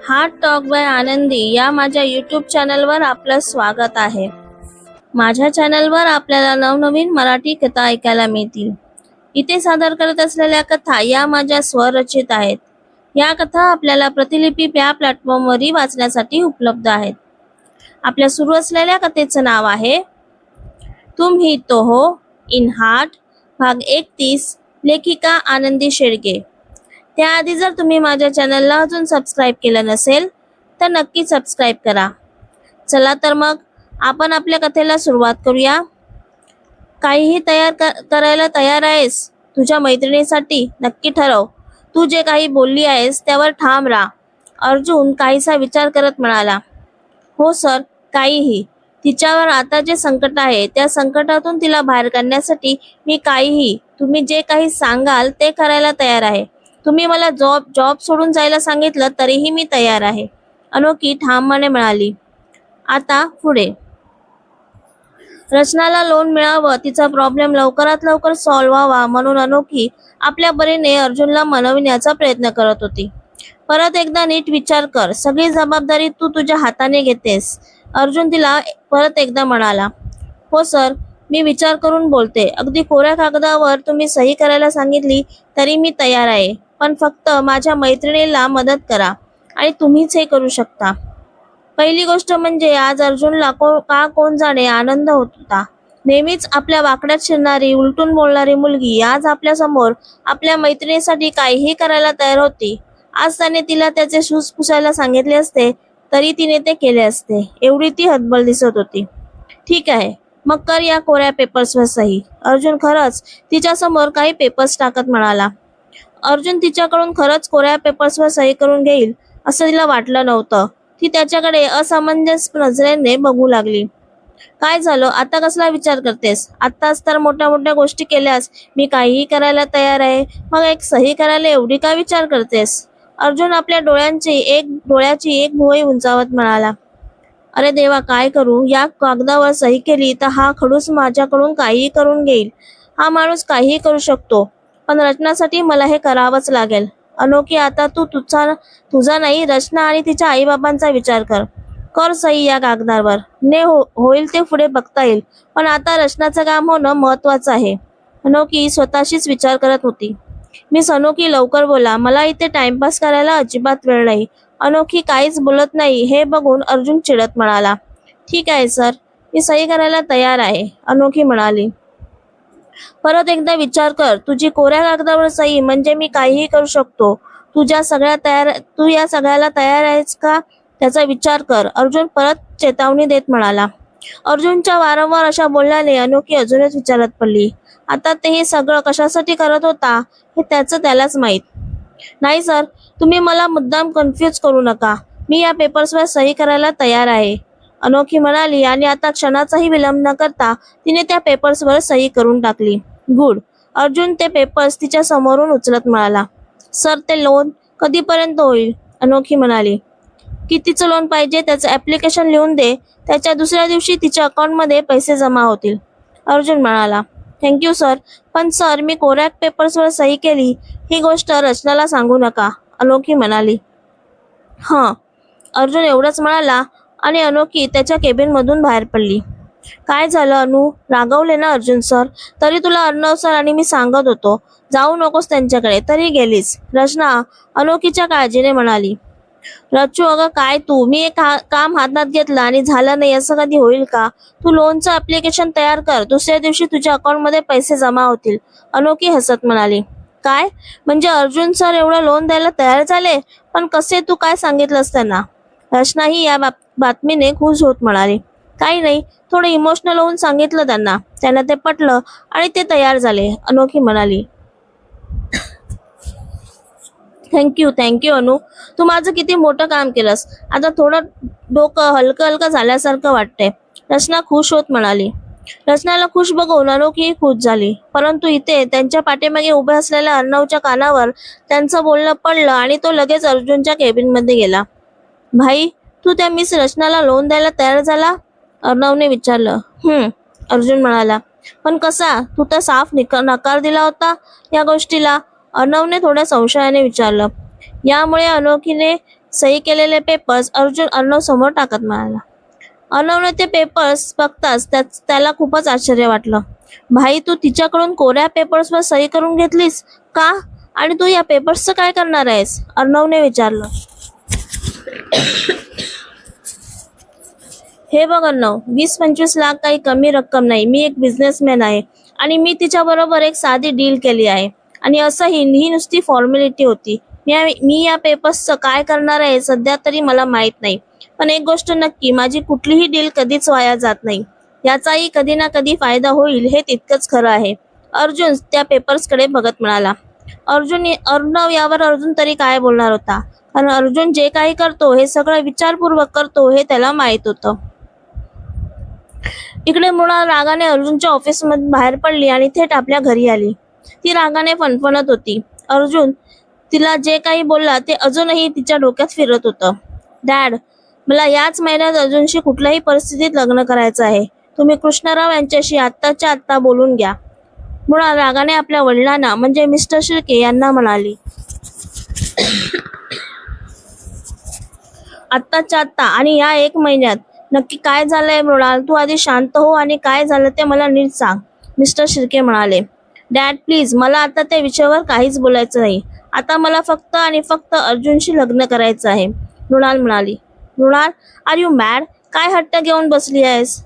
Heart talk bye आनंदी या माझ्या यूट्यूब चॅनलवर आपलं स्वागत आहे. माझ्या चॅनलवर आपल्याला नवनवीन मराठी कथा ऐकायला मिळतील. इथे सादर करत असलेल्या कथा या माझ्या स्वरचित आहेत. या कथा आपल्याला प्रतिलिपी या प्लॅटफॉर्मवरही वाचण्यासाठी उपलब्ध आहेत. आपल्या सुरू असलेल्या कथेचं नाव आहे तुम ही तो हो इन हार्ट, भाग 31, लेखिका आनंदी शेळके. त्याआधी जर तुम्ही माझ्या चॅनलला अजून सबस्क्राईब केलं नसेल तर नक्की सबस्क्राईब करा. चला तर मग आपण आपल्या कथेला सुरुवात करूया. काहीही करायला तयार आहेस तुझ्या मैत्रिणीसाठी? नक्की ठरव. तू जे काही बोलली आहेस त्यावर ठाम राहा. अर्जुन काहीसा विचार करत म्हणाला. हो सर, काहीही. तिच्यावर आता जे संकट आहे त्या संकटातून तिला बाहेर काढण्यासाठी मी काहीही, तुम्ही जे काही सांगाल ते करायला तयार आहे. तुम्ही मला जॉब सोडून जायला सांगितलं तरीही मी तयार आहे, अनोखी ठामपणे म्हणाली. आता पुढे. रचनाला लोन मिळावं, तिचा प्रॉब्लेम लवकरात लवकर सॉल्व्ह व्हावा म्हणून अनोखी आपल्या परीने अर्जुनला मनविण्याचा प्रयत्न करत होती. परत एकदा नीट विचार कर, सगळी जबाबदारी तू तुझ्या हाताने घेतेस, अर्जुन तिला परत एकदा म्हणाला. हो सर, मी विचार करून बोलते. अगदी कोऱ्या कागदावर तुम्ही सही करायला सांगितली तरी मी तयार आहे, पण फक्त माझ्या मैत्रिणीला मदत करा आणि तुम्हीच हे करू शकता. पहिली गोष्ट म्हणजे आज अर्जुनला कोण जाणे आनंद होत होता. नेहमीच आपल्या वाकड्यात शिरणारी, उलटून बोलणारी मुलगी आज आपल्या समोर आपल्या मैत्रिणीसाठी काहीही करायला तयार होती. आज त्याने तिला त्याचे शूज पुसायला सांगितले असते तरी तिने ते केले असते, एवढी ती हतबल दिसत होती. ठीक आहे, मग कर या कोऱ्या पेपर्सवर सही. अर्जुन खरंच तिच्या समोर काही पेपर्स टाकत म्हणाला. अर्जुन तिच्याकडून खरंच कोऱ्या पेपर्सवर सही करून घेईल असं तिला वाटलं नव्हतं. ती त्याच्याकडे असमंजस नजरेने बघू लागली. काय झालं, आता कसला विचार करतेस? आत्ताच तर मोठ्या मोठ्या गोष्टी केल्यास मी काहीही करायला तयार आहे, मग एक सही करायला एवढी का विचार करतेस? अर्जुन आपल्या डोळ्याची एक भुवई उंचावत म्हणाला. अरे देवा, काय करू? या कागदावर सही केली तर हा खडूस माझ्याकडून काहीही करून घेईल. हा माणूस काहीही करू शकतो, पण रचनासाठी मला हे करावंच लागेल. अनोखी, आता तू तुझा नाही, रचना आणि तिच्या आईबाबांचा विचार कर सही या कागदावर. होईल ते पुढे बघता येईल, पण आता रचनाचं काम होणं महत्वाचं आहे. अनोखी स्वतःशीच विचार करत होती. मिस अनोखी, लवकर बोला, मला इथे टाइमपास करायला अजिबात वेळ नाही. अनोखी काहीच बोलत नाही हे बघून अर्जुन चिडत म्हणाला. ठीक आहे सर, मी सही करायला तयार आहे, अनोखी म्हणाली. परत एकदा विचार कर, तुझी कोऱ्या कागदावर सही म्हणजे मी काहीही करू शकतो. तू या सगळ्याला तयार आहेस का त्याचा विचार कर, अर्जुन परत चेतावणी देत म्हणाला. अर्जुनच्या वारंवार अशा बोलण्याने अनोखी अजूनच विचारात पडली. आता ते हे सगळं कशासाठी करत होता हे त्यालाच माहीत. नाही सर, तुम्ही मला मुद्दाम कन्फ्यूज करू नका. मी या पेपर्सवर सही करायला तयार आहे, अनोखी म्हणाली आणि आता क्षणाचाही विलंब न करता तिने त्या पेपर्सवर सही करून टाकली. गुड. अर्जुन ते पेपर्स तिच्या समोरून उचलत म्हणाला. सर, ते लोन कधीपर्यंत होईल? अनोखी म्हणाली. कितीचं लोन पाहिजे त्याचं ऍप्लिकेशन लिहून दे, त्याच्या दुसऱ्या दिवशी तिच्या अकाउंटमध्ये पैसे जमा होतील, अर्जुन म्हणाला. थँक्यू सर, पण सर, मी कोऱ्या पेपर्सवर सही केली ही गोष्ट रचनाला सांगू नका, अनोखी म्हणाली. हां, अर्जुन एवढंच म्हणाला आणि अनोखी त्याच्या केबिन मधून बाहेर पडली. काय झालं अनु, रागवले ना अर्जुन सर? तरी तुला अर्णव सर आणि मी सांगत होतो जाऊ नकोस त्यांच्याकडे, तरी गेलीस, रचना अनोखीच्या काळजीने म्हणाली. रचू, अगं काय तू, मी एक काम हातात घेतलं आणि झालं नाही असं कधी होईल का? तू लोनचं ऍप्लिकेशन तयार कर, दुसऱ्या दिवशी तुझ्या अकाउंटमध्ये पैसे जमा होतील, अनोखी हसत म्हणाली. काय म्हणजे अर्जुन सर एवढं लोन द्यायला तयार झाले? पण कसे, तू काय सांगितलंस त्यांना? रचनाही या बातमीने खुश होत म्हणाली. काही नाही, थोडं इमोशनल होऊन सांगितलं त्यांना ते पटलं आणि ते तयार झाले, अनोखी म्हणाली. थँक्यू अनु, तू माझं किती मोठं काम केलंस. आता थोडं डोकं हलकं झाल्यासारखं वाटतंय, रचना खुश होत म्हणाली. रचनाला खुश बघून अनोखी खुश झाली, परंतु इथे त्यांच्या पाठीमागे उभे असलेल्या अर्णवच्या कानावर त्यांचं बोलणं पडलं आणि तो लगेच अर्जुनच्या केबिन मध्ये गेला. भाई, तू त्या मिस रचनाला लोन द्यायला तयार झाला? अर्णवने विचारलं. अर्जुन म्हणाला. पण कसा? तू तर साफ नकार दिला होता या गोष्टीला, अर्णवने थोड्या संशयाने विचारलं. यामुळे अनोखीने सही केलेले पेपर्स अर्जुन अर्णव समोर टाकत म्हणाला. अर्णवने ते पेपर्स बघताच त्याला खूपच आश्चर्य वाटलं. भाई, तू तिच्याकडून कोऱ्या पेपर्सवर सही करून घेतलीस का? आणि तू या पेपर्सचं काय करणार आहेस? अर्णवने विचारलं. हे बघ अर्णव, 20-25 लाख काही कमी रक्कम नाही. मी एक बिझनेसमॅन आहे आणि मी तिच्याबरोबर एक साधी डील केली आहे. आणि असंही ही नुसती फॉर्मॅलिटी होती. मी या पेपर्सचं काय करणार आहे सध्या तरी मला माहीत नाही. पण एक गोष्ट नक्की, माझी कुठलीही डील कधीच वाया जात नाही. याचाही कधी ना कधी फायदा होईल हे तितकंच खरं आहे. अर्जुन त्या पेपर्सकडे बघत म्हणाला. अर्णव यावर अर्जुन तरी काय बोलणार होता, कारण अर्जुन जे काही करतो हे सगळं विचारपूर्वक करतो हे त्याला माहीत होतं. इकडे मृणाल रागाने अर्जुनच्या ऑफिसमधून बाहेर पडली आणि थेट आपल्या घरी आली. ती रागाने फणफणत होती. अर्जुन तिला जे काही बोलला ते अजूनही तिच्या डोक्यात फिरत होतं. डॅड, मला याच महिन्यात अर्जुनशी कुठल्याही परिस्थितीत लग्न करायचं आहे. तुम्ही कृष्णराव यांच्याशी आत्ताच्या आत्ता बोलून घ्या. मृणाल रागाने आपल्या वडिलांना म्हणजे मिस्टर शिर्के यांना म्हणाली. आत्ताच्या आत्ता आणि या 1 महिन्यात नक्की काय झालंय मृणाल? तू आधी शांत हो आणि काय झालं ते मला नीट सांग, मिस्टर शिर्के म्हणाले. डॅड प्लीज, मला आता त्या विषयावर काहीच बोलायचं नाही. आता मला फक्त आणि फक्त अर्जुनशी लग्न करायचं आहे, मृणाल म्हणाली. Mrinal, are you mad? काय हट्ट घेऊन बसली आहेस?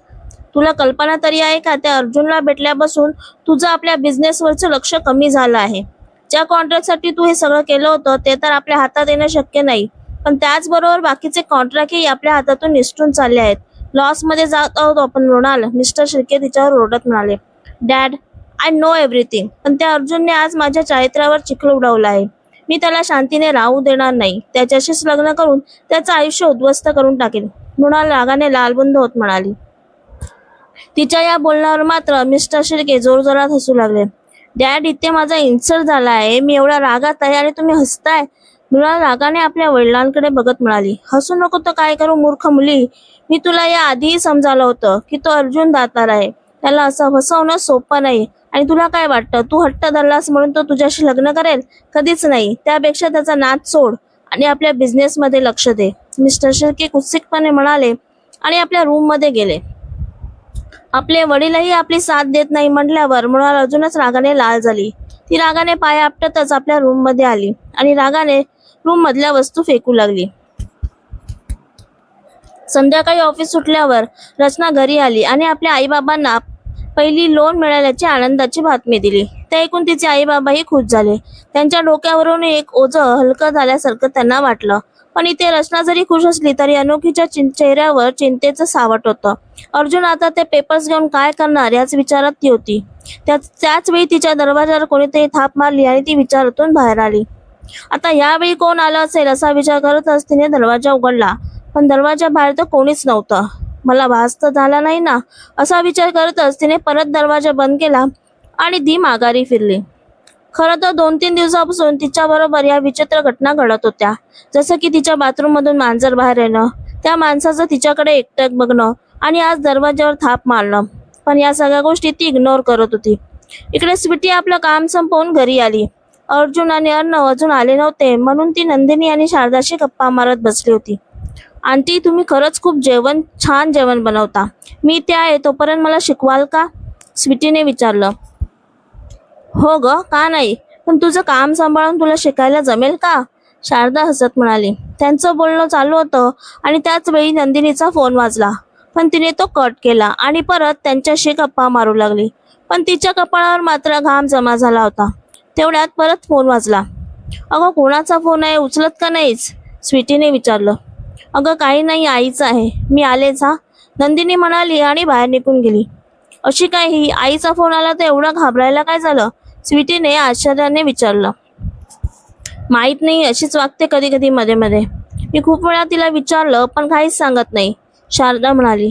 तुला कल्पना तरी आहे का त्या अर्जुनला भेटल्यापासून तुझं आपल्या बिझनेसवरचं लक्ष कमी झालं आहे. ज्या कॉन्ट्रॅक्टसाठी तू हे सगळं केलं होतं ते तर आपल्या हातात येणं शक्य नाही, पण त्याचबरोबर बाकीचे कॉन्ट्रॅक्टही आपल्या हातातून निसटून चालले आहेत. लॉसमध्ये जात आहोत आपण मृणाल, मिस्टर शिर्के तिच्यावर ओरडत म्हणाले. डॅड, आय नो एव्हरीथिंग, पण त्या अर्जुनने आज माझ्या चारित्र्यावर चिखल उडवला आहे. मी त्याला शांतीने राहू देणार नाही. त्याच्याशीच लग्न करून त्याचं आयुष्य उद्ध्वस्त करून टाकेल, मृणाल रागाने लालबुंद होत म्हणाली. तिच्या या बोलण्यावर मात्र मिस्टर शिर्के जोरजोरात हसू लागले. डॅड, इथे माझा इन्सल्ट झाला आहे. मी एवढा रागात आहे आणि तुम्ही हसताय. मृणाल रागाने आपल्या वडिलांकडे बघत म्हणाली. हसू नको तर काय करू मूर्ख मुली. मी तुला या आधीही समजावलं होतं की तो अर्जुन दातार आहे. त्याला असं फसवणं सोपं नाही. आणि तुला काय वाटतं, तू हट्ट धरलास म्हणून तो तुझ्याशी लग्न करेल? कधीच नाही. त्यापेक्षा त्याचा नाद सोड आणि आपल्या बिझनेसमध्ये लक्ष दे, मिस्टर शिर्के कुत्सितपणे म्हणाले आणि आपल्या रूममध्ये गेले. आपले वडीलही आपली साथ देत नाही म्हटल्यावर मृणाल अजूनच रागाने लाल झाली. ती रागाने पाय आपटतच आपल्या रूममध्ये आली आणि रागाने रूम मधल्या वस्तू फेकू लागली. संध्याकाळी ऑफिस सुटल्यावर रचना घरी आली आणि आपल्या आईबाबांना पहिली लोन मिळाल्याची आनंदाची बातमी दिली. ते ऐकून तिचे आईबाबाही खुश झाले. त्यांच्या डोक्यावरून एक ओझं हलकं झाल्यासारखं त्यांना वाटलं. पण इथे रचना जरी खुश असली तरी अनोखीच्या चेहऱ्यावर चिंतेचं सावट होतं. अर्जुन आता ते पेपर्स घेऊन काय करणार याच विचारात ती होती. त्याच वेळी तिच्या दरवाजावर कोणीतरी थाप मारली आणि ती विचारातून बाहेर आली. आता यावेळी कोण आलं असेल असा विचार करतच तिने दरवाजा उघडला, पण दरवाजा बाहेर तर कोणीच नव्हतं. मला भास तर झाला नाही ना, असा विचार करतच तिने परत दरवाजा बंद केला आणि ती माघारी फिरली. खरं तर 2-3 दिवसापासून तिच्याबरोबर या विचित्र घटना घडत होत्या. जसं की तिच्या बाथरूम मधून मांजर बाहेर येणं, त्या माणसाचं तिच्याकडे एकटक बघणं आणि आज दरवाजावर थाप मारणं. पण या सगळ्या गोष्टी ती इग्नोर करत होती. इकडे स्वीटी आपलं काम संपवून घरी आली. अर्जुन आणि अर्णव अजून आले नव्हते म्हणून ती नंदिनी आणि शारदाशी गप्पा मारत बसली होती. आंटी, तुम्ही खरंच खूप छान जेवण बनवता. मी इथे आहे तोपर्यंत मला शिकवाल का? स्वीटीने विचारलं. हो ग, का नाही, पण तुझं काम सांभाळून तुला शिकायला जमेल का? शारदा हसत म्हणाली. त्यांचं बोलणं चालू होतं आणि त्याच वेळी नंदिनीचा फोन वाजला, पण तिने तो कट केला आणि परत त्यांच्याशी गप्पा मारू लागली. पण तिच्या कपाळावर मात्र घाम जमा झाला होता. तेवढ्यात परत फोन वाजला. अगं, कोणाचा फोन आहे, उचलत का नाहीस? स्वीटीने विचारलं. अगं काही नाही, आईचा आहे, मी आलेच हा, नंदिनी म्हणाली आणि बाहेर निघून गेली. अशी काय ही, आईचा फोन आला तर एवढं घाबरायला काय झालं? स्वीटीने आश्चर्याने विचारलं. माहित नाही, अशीच वागते कधी कधी मध्ये मध्ये. मी खूप वेळा तिला विचारलं पण काहीच सांगत नाही, शारदा म्हणाली.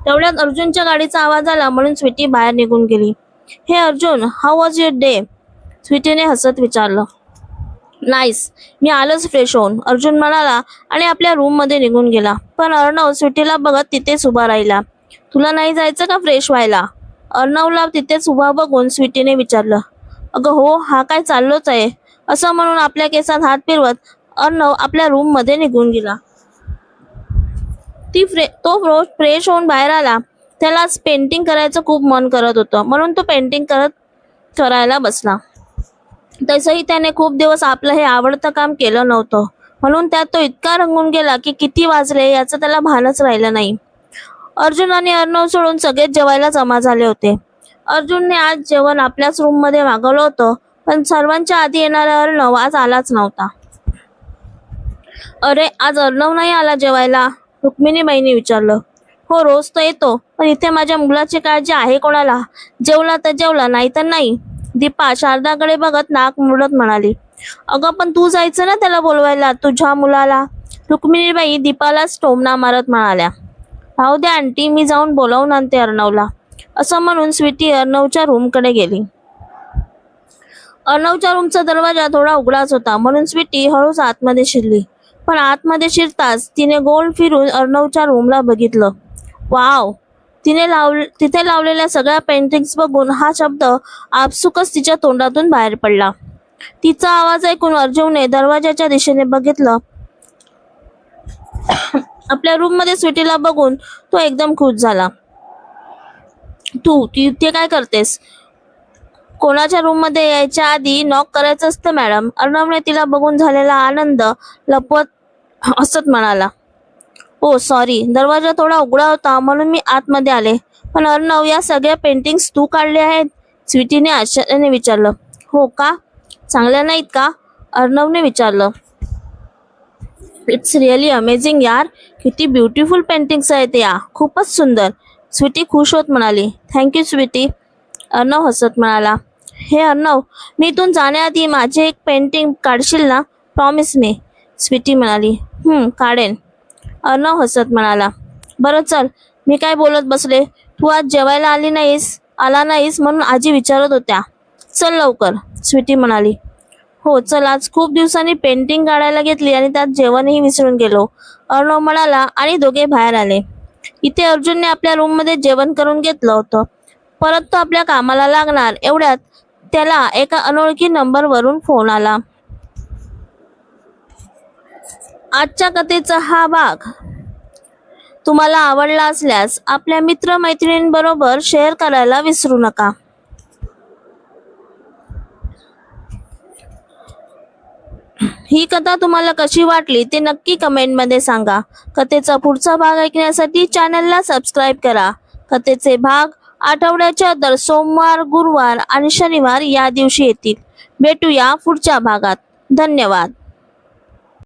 तेवढ्यात अर्जुनच्या गाडीचा आवाज आला म्हणून स्वीटी बाहेर निघून गेली. हे Arjun, how was your day? स्वीटीने हसत विचारलं. नाईस, मी आलोच फ्रेश होऊन, अर्जुन म्हणाला आणि आपल्या रूम मध्ये निघून गेला. पण अर्णव स्वीटीला बघत तिथेच उभा राहिला. तुला नाही जायचं का फ्रेश व्हायला? अर्णवला तिथेच उभा बघून स्वीटीने विचारलं. अगं हो, हा काय चाललोच आहे, असं म्हणून आपल्या केसात हात फिरवत अर्णव आपल्या रूम मध्ये निघून गेला. तो रोज फ्रेश होऊन बाहेर आला. त्याला आज पेंटिंग करायचं खूप मन करत होतं, म्हणून तो पेंटिंग करायला बसला. तसंही त्याने खूप दिवस आपलं हे आवडतं काम केलं नव्हतं, म्हणून त्यात तो इतका रंगून गेला की किती वाजले याचं त्याला भानच राहिलं नाही. अर्जुन आणि अर्णव सोडून सगळेच जेवायला जमा झाले होते. अर्जुनने आज जेवण आपल्याच रूम मध्ये मागवलं होतं, पण सर्वांच्या आधी येणारा अर्णव आज आलाच नव्हता. अरे, आज अर्णव नाही आला जेवायला? रुक्मिणीबाईंनी विचारलं. हो, रोज तर येतो, पण इथे माझ्या मुलाची काळजी आहे कोणाला? जेवला तर जेवला, नाही तर नाही. दीपा शारदाकडे बघत नाक मुडत म्हणाली. अगं, पण तू जायचं ना त्याला बोलवायला, तुझ्या मुलाला. रुक्मिणीबाई दीपालाच टोमणा मारत म्हणाल्या. राहू द्या आंटी, मी जाऊन बोलावून आणते अर्णवला. असं म्हणून स्वीटी अर्णवच्या रूमकडे गेली. अर्णवच्या रूमचा दरवाजा थोडा उघडाच होता, म्हणून स्वीटी हळूच आतमध्ये शिरली. पण आतमध्ये शिरताच तिने गोल फिरून अर्णवच्या रूमला बघितलं. वाव! तिथे लावलेल्या सगळ्या पेंटिंग्स बघून हा शब्द आपसुकच तिच्या तोंडातून बाहेर पडला. तिचा आवाज ऐकून अर्जुनने दरवाजाच्या दिशेने बघितलं. आपल्या रूम मध्ये स्वीटीला बघून तो एकदम खुश झाला. तू इथे काय करतेस? कोणाच्या रूम मध्ये यायच्या आधी नॉक करायचं असतं मॅडम. अर्णवने तिला बघून झालेला आनंद लपवत हसत म्हणाला. ओ सॉरी, दरवाजा थोडा उघडा होता म्हणून मी आतमध्ये आले. पण अर्णव, या सगळ्या पेंटिंग्स तू काढल्या आहेत? स्वीटीने आश्चर्याने विचारलं. हो का? चांगल्या नाहीत का? अर्णवने विचारलं. इट्स रिअली अमेझिंग यार, किती ब्युटिफुल पेंटिंग्स आहेत या, खूपच सुंदर. स्वीटी खुश होत म्हणाली. थँक्यू स्वीटी, अर्णव हसत म्हणाला. हे अर्णव, मी इथून जाण्याआधी माझे एक पेंटिंग काढशील ना? प्रॉमिस मी, स्वीटी म्हणाली. काढेन, अर्णव हसत म्हणाला. बरं चल, मी काय बोलत बसले, तू आज जेवायला आला नाहीस म्हणून आजी विचारत होत्या. चल लवकर, स्वीटी म्हणाली. हो चल, आज खूप दिवसांनी पेंटिंग काढायला घेतली आणि त्यात जेवणही विसरून गेलो, अर्णव म्हणाला आणि दोघे बाहेर आले. इथे अर्जुनने आपल्या रूम मध्ये जेवण करून घेतलं होतं. परत तो आपल्या कामाला लागणार एवढ्यात त्याला एका अनोळखी नंबरवरून फोन आला. आजच्या कथेचा हा भाग तुम्हाला आवडला असल्यास आपल्या मित्रमैत्रिणींबरोबर शेअर करायला विसरू नका. ही कथा तुम्हाला कशी वाटली ते नक्की कमेंटमध्ये सांगा. कथेचा पुढचा भाग ऐकण्यासाठी चॅनलला सबस्क्राईब करा. कथेचे भाग आठवड्याच्या दर सोमवार, गुरुवार आणि शनिवार या दिवशी येतील. भेटूया पुढच्या भागात. धन्यवाद.